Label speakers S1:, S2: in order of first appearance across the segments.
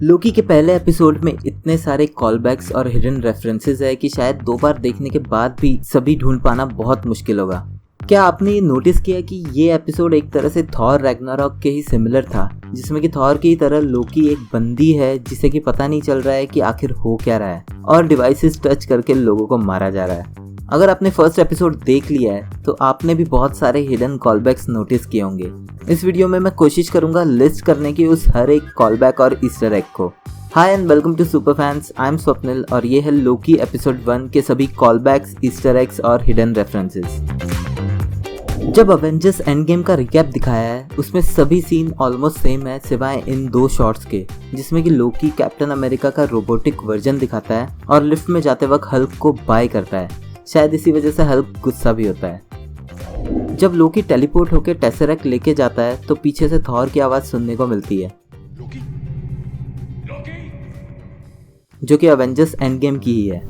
S1: लोकी के पहले एपिसोड में इतने सारे कॉलबैक्स और हिडन रेफरेंसेस है कि शायद 2 बार देखने के बाद भी सभी ढूंढ पाना बहुत मुश्किल होगा। क्या आपने ये नोटिस किया कि ये एपिसोड एक तरह से थॉर रैग्नारॉक के ही सिमिलर था, जिसमें कि थॉर की तरह लोकी एक बंदी है जिसे कि पता नहीं चल रहा है कि आखिर हो क्या रहा है और डिवाइसेस टच करके लोगों को मारा जा रहा है। अगर आपने फर्स्ट एपिसोड देख लिया है तो आपने भी बहुत सारे हिडन कॉलबैक्स नोटिस किए होंगे। इस वीडियो में मैं कोशिश करूंगा लिस्ट करने की उस हर एक कॉलबैक और ईस्टर एग को। Hi and welcome to super fans, I am Swapnil और ये है लोकी एपिसोड 1 के सभी कॉलबैक्स, ईस्टर एग्स और हिडन रेफरेंसेस। जब अवेंजर्स एंड गेम का रिकैप दिखाया है उसमें सभी सीन ऑलमोस्ट सेम है सिवाय इन 2 शॉट्स के, जिसमें कि लोकी कैप्टन अमेरिका का रोबोटिक वर्जन दिखाता है और लिफ्ट में जाते वक्त हल्क को बाय करता है। शायद इसी वजह से हल्क गुस्सा भी होता है। जब लोकी टेलीपोर्ट होकर टेसरेक्ट लेके जाता है तो पीछे से थॉर की आवाज सुनने को मिलती है, जो कि अवेंजर्स एंड गेम की ही है।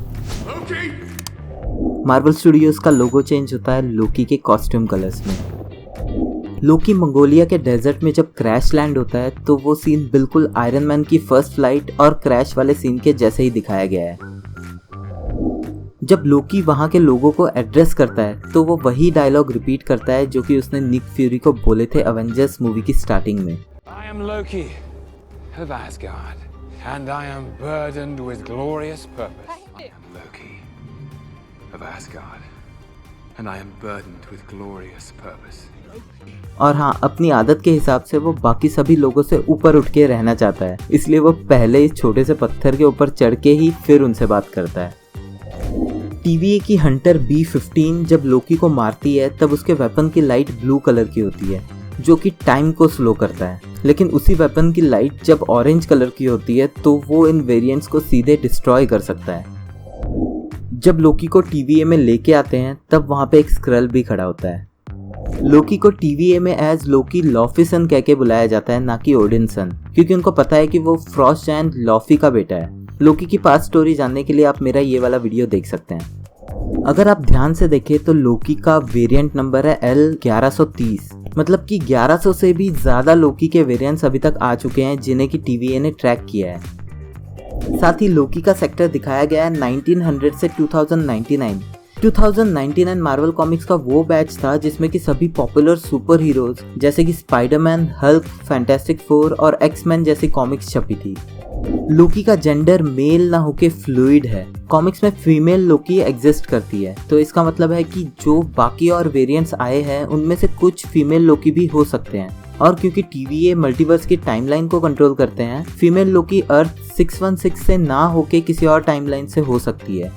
S1: मार्वल स्टूडियोज का लोगो चेंज होता है लोकी के कॉस्ट्यूम कलर्स में। लोकी मंगोलिया के डेजर्ट में जब क्रैश लैंड होता है तो वो सीन बिल्कुल आयरन मैन की फर्स्ट फ्लाइट और क्रैश वाले सीन के जैसे ही दिखाया गया है। जब लोकी वहां के लोगों को एड्रेस करता है तो वो वही डायलॉग रिपीट करता है जो कि उसने निक फ्यूरी को बोले थे अवेंजर्स मूवी की स्टार्टिंग में।
S2: I am Loki of Asgard and I am burdened with glorious purpose. I am Loki of Asgard and I am burdened with glorious purpose.
S1: और हाँ, अपनी आदत के हिसाब से वो बाकी सभी लोगों से ऊपर उठ के रहना चाहता है, इसलिए वो पहले इस छोटे से पत्थर के ऊपर चढ़ के ही फिर उनसे बात करता है। TVA की हंटर B-15 जब लोकी को मारती है तब उसके वेपन की लाइट ब्लू कलर की होती है, जो कि टाइम को स्लो करता है। लेकिन उसी वेपन की लाइट जब ऑरेंज कलर की होती है तो वो इन वेरिएंट्स को सीधे डिस्ट्रॉय कर सकता है। जब लोकी को TVA में लेके आते हैं तब वहाँ पे एक स्क्रल भी खड़ा होता है। लोकी को TVA में एज लोकी लॉफीसन कह के बुलाया जाता है, ना कि ओडिनसन, क्योंकि उनको पता है कि वो फ्रॉस्ट एंड लॉफी का बेटा है। लोकी की पास्ट स्टोरी जानने के लिए आप मेरा ये वाला वीडियो देख सकते हैं। अगर आप ध्यान से देखें तो लोकी का वेरिएंट नंबर है L1130, मतलब कि 1100 से भी ज़्यादा लोकी के वेरिएंट्स अभी तक आ चुके हैं जिन्हें कि TVA ने ट्रैक किया है। साथ ही लोकी का सेक्टर दिखाया गया है 1900 से 2099। 2099 मार्वल कॉमिक्स का वो बैच था जिसमें कि सभी पॉपुलर सुपर हीरोज जैसे कि स्पाइडरमैन, हल्क, फैंटास्टिक फोर और एक्स-मैन जैसी कॉमिक्स छपी थी। लोकी का जेंडर मेल ना होके फ्लूइड है। कॉमिक्स में फीमेल लोकी एग्जिस्ट करती है, तो इसका मतलब है कि जो बाकी और वेरिएंट्स आए हैं उनमें से कुछ फीमेल लोकी भी हो सकते हैं। और क्योंकि TVA मल्टीवर्स की टाइमलाइन को कंट्रोल करते हैं, फीमेल लोकी अर्थ 616 से ना होके किसी और टाइमलाइन से हो सकती है।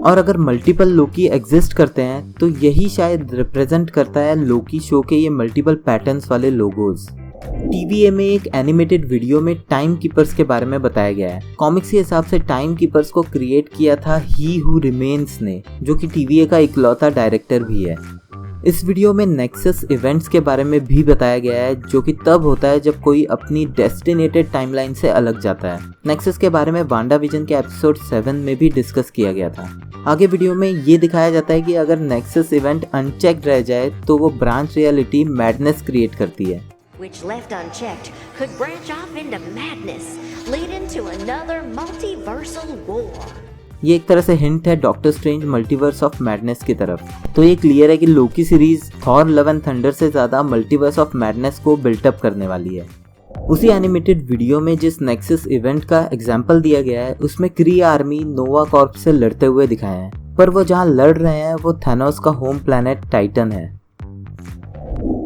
S1: और अगर मल्टीपल लोकी एग्जिस्ट करते हैं तो यही शायद रिप्रेजेंट करता है लोकी शो के ये मल्टीपल पैटर्न्स वाले लोगोज। TVA में एक एनिमेटेड वीडियो में टाइम कीपर्स के बारे में बताया गया है। कॉमिक्स के हिसाब से टाइम कीपर्स को क्रिएट किया था ही हु रिमेन्स ने, जो कि TVA का इकलौता डायरेक्टर भी है। इस वीडियो में नेक्सस इवेंट्स के बारे में भी बताया गया है, जो कि तब होता है जब कोई अपनी डेस्टिनेटेड टाइमलाइन से अलग जाता है। नेक्सस के बारे में वांडा विजन के एपिसोड 7 में भी डिस्कस किया गया था। आगे वीडियो में ये दिखाया जाता है कि अगर नेक्सस इवेंट अनचेक्ड रह जाए तो वो ब्रांच रियलिटी मैडनेस क्रिएट करती है,
S3: which left unchecked could branch off into madness, leading to another multiversal war.
S1: ये एक तरह से हिंट है doctor strange multiverse of madness की तरफ। तो ये क्लियर है कि Loki series Thor love and thunder से ज्यादा मल्टीवर्स ऑफ मैडनेस को बिल्टअप करने वाली है। उसी एनिमेटेड वीडियो में जिस नेक्सस इवेंट का एग्जाम्पल दिया गया है उसमें क्री आर्मी नोवा कॉर्प से लड़ते हुए दिखाए हैं, पर वो जहाँ लड़ रहे हैं वो थैनोस का होम प्लैनेट टाइटन है।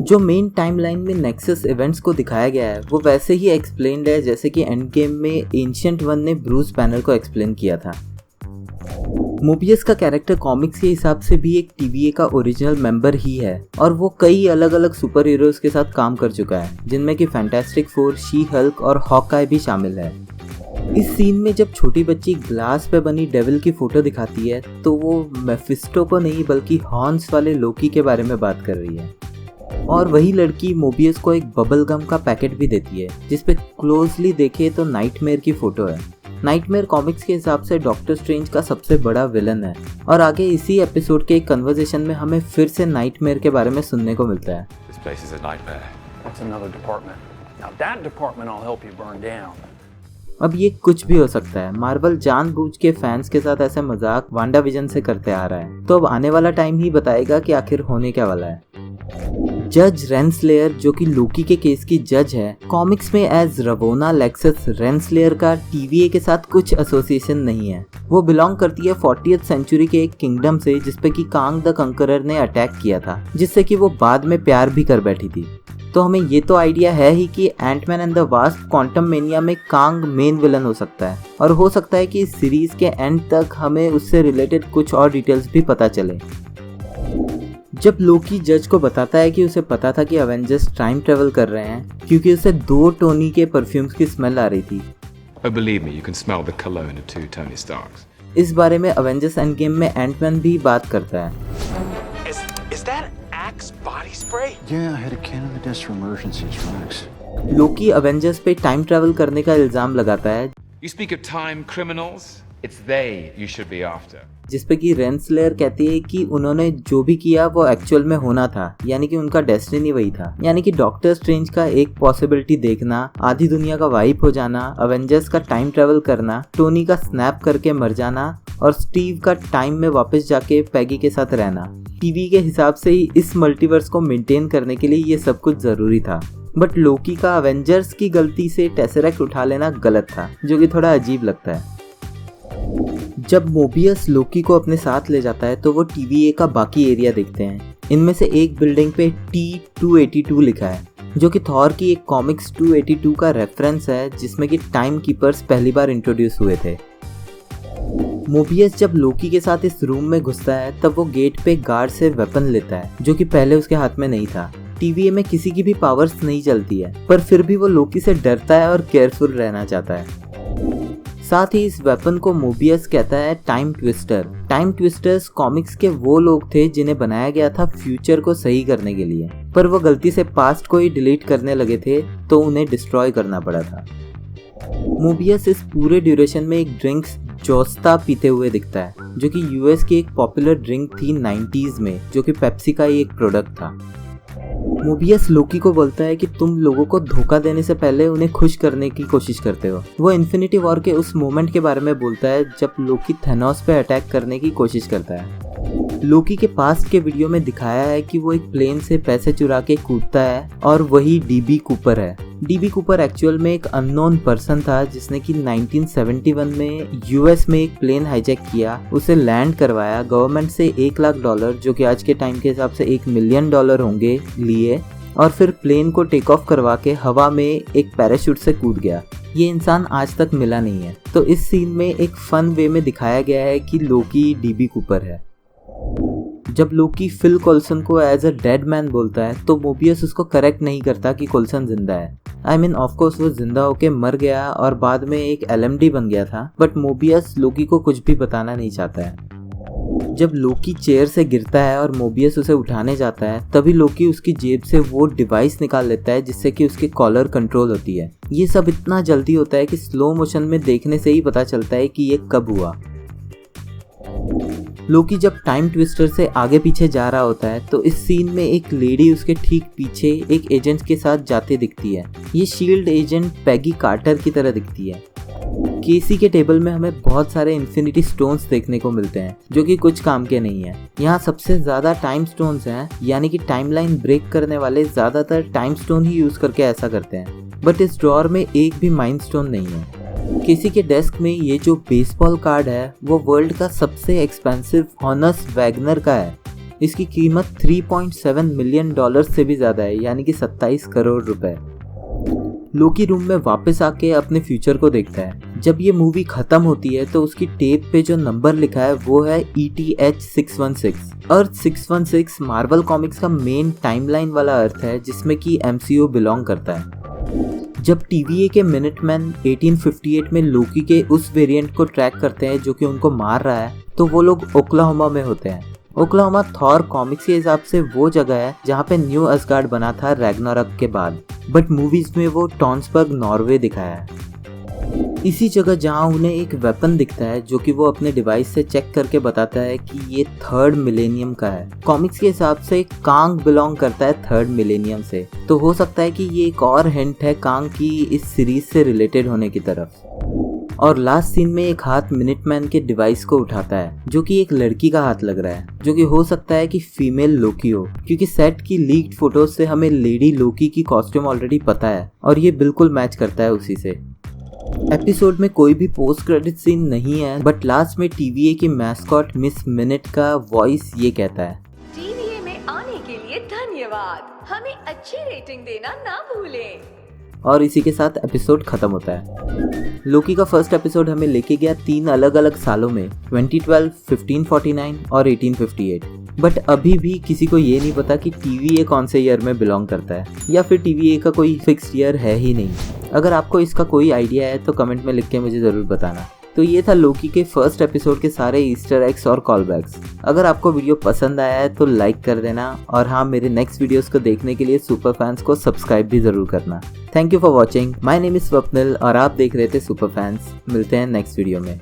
S1: जो मेन टाइमलाइन में नेक्सस इवेंट्स को दिखाया गया है वो वैसे ही एक्सप्लेन्ड है जैसे कि एंड गेम में एंशिएंट वन ने ब्रूस बैनर को एक्सप्लेन किया था। मोबियस का कैरेक्टर कॉमिक्स के हिसाब से भी एक TVA का ओरिजिनल मेंबर ही है और वो कई अलग अलग सुपर हीरोज के साथ काम कर चुका है, जिनमें कि फैंटास्टिक फोर, शी हल्क और हॉकाई भी शामिल है। इस सीन में जब छोटी बच्ची ग्लास पे बनी डेविल की फोटो दिखाती है तो वो मेफिस्टो को नहीं बल्कि हॉर्न्स वाले लोकी के बारे में बात कर रही है। और वही लड़की मोबियस को एक बबल गम का पैकेट भी देती है जिसपे क्लोजली देखे तो नाइटमेयर की फोटो है। नाइटमेयर कॉमिक्स के हिसाब से डॉक्टर स्ट्रेंज का सबसे बड़ा विलन है और आगे इसी एपिसोड के एक कन्वर्सेशन में हमें फिर से नाइटमेयर के बारे में सुनने को मिलता है।
S2: This place is a nightmare.
S4: That's another department. Now that department I'll help you burn down.
S1: अब ये कुछ भी हो सकता है, मार्वल जानबूझ के फैंस के साथ ऐसे मजाक वांडा विजन से करते आ रहा है, तो अब आने वाला टाइम ही बताएगा कि आखिर होने क्या वाला है। जज रेंसलेयर जो कि लोकी के केस की जज है, कॉमिक्स में एज रवोना लेक्सस रेंसलेयर का TVA के साथ कुछ एसोसिएशन नहीं है। वो बिलोंग करती है 40th सेंचुरी के एक किंगडम से जिसपे कि कांग द कंकरर ने अटैक किया था, जिससे कि वो बाद में प्यार भी कर बैठी थी। तो हमें ये तो आइडिया है ही कि Ant Man and the Wasp Quantumania में कांग मेन विलन हो सकता है, और हो सकता है कि इस सीरीज के एंड तक हमें उससे रिलेटेड कुछ और डिटेल्स भी पता चले। जब लोकी जज को बताता है कि उसे पता था कि अवेंजर्स टाइम ट्रेवल कर रहे हैं क्योंकि उसे 2 टोनी के परफ्यूम्स की स्मेल आ रही थी।
S2: Oh, believe me, you can smell the cologne of 2 Tony Starks.
S1: इस बारे में अवेंजर्स एंड गेम में एंटमैन भी बात करता है।
S4: Is that Axe body spray?
S5: Yeah, I had a can of the desk for emergencies, Max.
S1: Loki Avengers पे time travel करने का इल्जाम लगाता है,
S2: You speak of time criminals? It's they you should be after.
S1: जिसपे कि Rensselaer कहती है कि उन्होंने जो भी किया वो एक्चुअल में होना था, यानी कि उनका डेस्टिनी वही था। यानी कि डॉक्टर स्ट्रेंज का एक पॉसिबिलिटी देखना, आधी दुनिया का वाइप हो जाना, अवेंजर्स का टाइम ट्रेवल करना, टोनी का स्नैप करके मर जाना और स्टीव का टाइम में वापस जाके पैगी के साथ रहना। टीवी के हिसाब से ही इस मल्टीवर्स को मेंटेन करने के लिए ये सब कुछ जरूरी था। बट लोकी का अवेंजर्स की गलती से टेसरेक्ट उठा लेना गलत था, जो कि थोड़ा अजीब लगता है। जब मोबियस लोकी को अपने साथ ले जाता है तो वो TVA का बाकी एरिया देखते हैं। इनमें से एक बिल्डिंग पे T-282 लिखा है, जो कि थॉर की एक कॉमिक्स 282 का रेफरेंस है जिसमें कि टाइम कीपर्स पहली बार इंट्रोड्यूस हुए थे। मोबियस जब लोकी के साथ इस रूम में घुसता है तब वो गेट पे गार्ड से वेपन लेता है, जो कि पहले उसके हाथ में नहीं था। TVA में किसी की भी पावर्स नहीं चलती है, पर फिर भी वो लोकी से डरता है और केयरफुल रहना चाहता है। साथ ही इस वेपन को मोबियस कहता है time twister. Time twisters comics के वो लोग थे जिन्हें बनाया गया था फ्यूचर को सही करने के लिए, पर वो गलती से पास्ट को ही डिलीट करने लगे थे तो उन्हें डिस्ट्रॉय करना पड़ा था। मोबियस इस पूरे ड्यूरेशन में एक ड्रिंक्स जोस्ता पीते हुए दिखता है, जो कि US की एक पॉपुलर ड्रिंक थी 90s में, जो कि पेप्सी का ही एक प्रोडक्ट था। मोबियस लोकी को बोलता है कि तुम लोगों को धोखा देने से पहले उन्हें खुश करने की कोशिश करते हो। वो इन्फिनिटी वॉर के उस मोमेंट के बारे में बोलता है जब लोकी थैनोस पे अटैक करने की कोशिश करता है। लोकी के पास्ट के वीडियो में दिखाया है कि वो एक प्लेन से पैसे चुरा के कूदता है और वही DB कूपर है। DB कूपर एक्चुअल में एक अननोन पर्सन था जिसने कि 1971 में US में एक प्लेन हाईजैक किया, उसे लैंड करवाया, गवर्नमेंट से $1 लाख, जो कि आज के टाइम के हिसाब से $1 मिलियन होंगे, लिए और फिर प्लेन को टेक ऑफ करवा के हवा में एक पैराशूट से कूद गया। ये इंसान आज तक मिला नहीं है। तो इस सीन में एक फन वे में दिखाया गया है कि लोकी DB कूपर है। जब लोकी फिल कोल्सन को एज अ डेड मैन बोलता है तो मोबियस उसको करेक्ट नहीं करता कि कोल्सन जिंदा है। I mean, ऑफ कोर्स वो जिंदा होके मर गया और बाद में एक LMD बन गया था, बट मोबियस लोकी को कुछ भी बताना नहीं चाहता है। जब लोकी चेयर से गिरता है और मोबियस उसे उठाने जाता है तभी लोकी उसकी जेब से वो डिवाइस निकाल लेता है जिससे कि उसकी कॉलर कंट्रोल होती है। ये सब इतना जल्दी होता है कि स्लो मोशन में देखने से ही पता चलता है कि ये कब हुआ। लोकी जब टाइम ट्विस्टर से आगे पीछे जा रहा होता है तो इस सीन में एक लेडी उसके ठीक पीछे एक एजेंट के साथ जाते दिखती है। ये शील्ड एजेंट पैगी कार्टर की तरह दिखती है। केसी के टेबल में हमें बहुत सारे इन्फिनिटी स्टोन्स देखने को मिलते हैं जो कि कुछ काम के नहीं है। यहाँ सबसे ज्यादा टाइम स्टोन्स हैं, यानी कि टाइमलाइन ब्रेक करने वाले ज्यादातर टाइम स्टोन ही यूज करके ऐसा करते हैं, बट इस ड्रॉअर में एक भी माइंड स्टोन नहीं है। किसी के डेस्क में ये जो बेसबॉल कार्ड है वो वर्ल्ड का सबसे एक्सपेंसिव हॉनस वैगनर का है। इसकी कीमत $3.7 मिलियन से भी ज्यादा है, यानी कि 27 करोड़ रुपए। लोकी रूम में वापस आके अपने फ्यूचर को देखता है। जब ये मूवी खत्म होती है तो उसकी टेप पे जो नंबर लिखा है वो है ETH 616। अर्थ 616 मार्वल कॉमिक्स का मेन टाइमलाइन वाला अर्थ है जिसमें कि MCU बिलोंग करता है। जब TVA के मिनटमैन 1858 में लोकी के उस वेरिएंट को ट्रैक करते हैं जो कि उनको मार रहा है तो वो लोग ओक्लाहोमा में होते हैं। ओक्लाहोमा थॉर कॉमिक्स के हिसाब से वो जगह है जहाँ पे न्यू असगार्ड बना था रैग्नारॉक के बाद, बट मूवीज में वो टॉन्सबर्ग नॉर्वे दिखाया है। इसी जगह जहां उन्हें एक वेपन दिखता है जो कि वो अपने डिवाइस से चेक करके बताता है कि ये 3rd मिलेनियम का है। कॉमिक्स के हिसाब से कांग बिलोंग करता है 3rd मिलेनियम से, तो हो सकता है कि ये एक और हिंट है कांग की इस सीरीज से रिलेटेड होने की तरफ। और लास्ट सीन में एक हाथ मिनटमैन के डिवाइस को उठाता है जो कि एक लड़की का हाथ लग रहा है, जो कि हो सकता है कि फीमेल लोकी हो, क्योंकि सेट की लीक्ड फोटोज से हमें लेडी लोकी की कॉस्ट्यूम ऑलरेडी पता है और ये बिल्कुल मैच करता है उसी से। एपिसोड में कोई भी पोस्ट क्रेडिट सीन नहीं है, बट लास्ट में TVA की मैस्कॉट मिस मिनट का वॉइस ये कहता है,
S6: TVA में आने के लिए धन्यवाद, हमें अच्छी रेटिंग देना ना भूलें।
S1: और इसी के साथ एपिसोड खत्म होता है। लोकी का फर्स्ट एपिसोड हमें लेके गया 3 अलग अलग सालों में, 2012, 1549 और 1858। बट अभी भी किसी को ये नहीं पता कि TVA कौन से ईयर में बिलोंग करता है, या फिर TVA का कोई फिक्स्ड ईयर है ही नहीं। अगर आपको इसका कोई आइडिया है तो कमेंट में लिख के मुझे ज़रूर बताना। तो ये था लोकी के फर्स्ट एपिसोड के सारे ईस्टर एग्स और कॉल बैक्स। अगर आपको वीडियो पसंद आया है तो लाइक कर देना, और हाँ, मेरे नेक्स्ट वीडियोस को देखने के लिए सुपर फैंस को सब्सक्राइब भी ज़रूर करना। Thank you for watching. My name is Swapnil और आप देख रहे थे सुपर फैंस। मिलते हैं नेक्स्ट वीडियो में।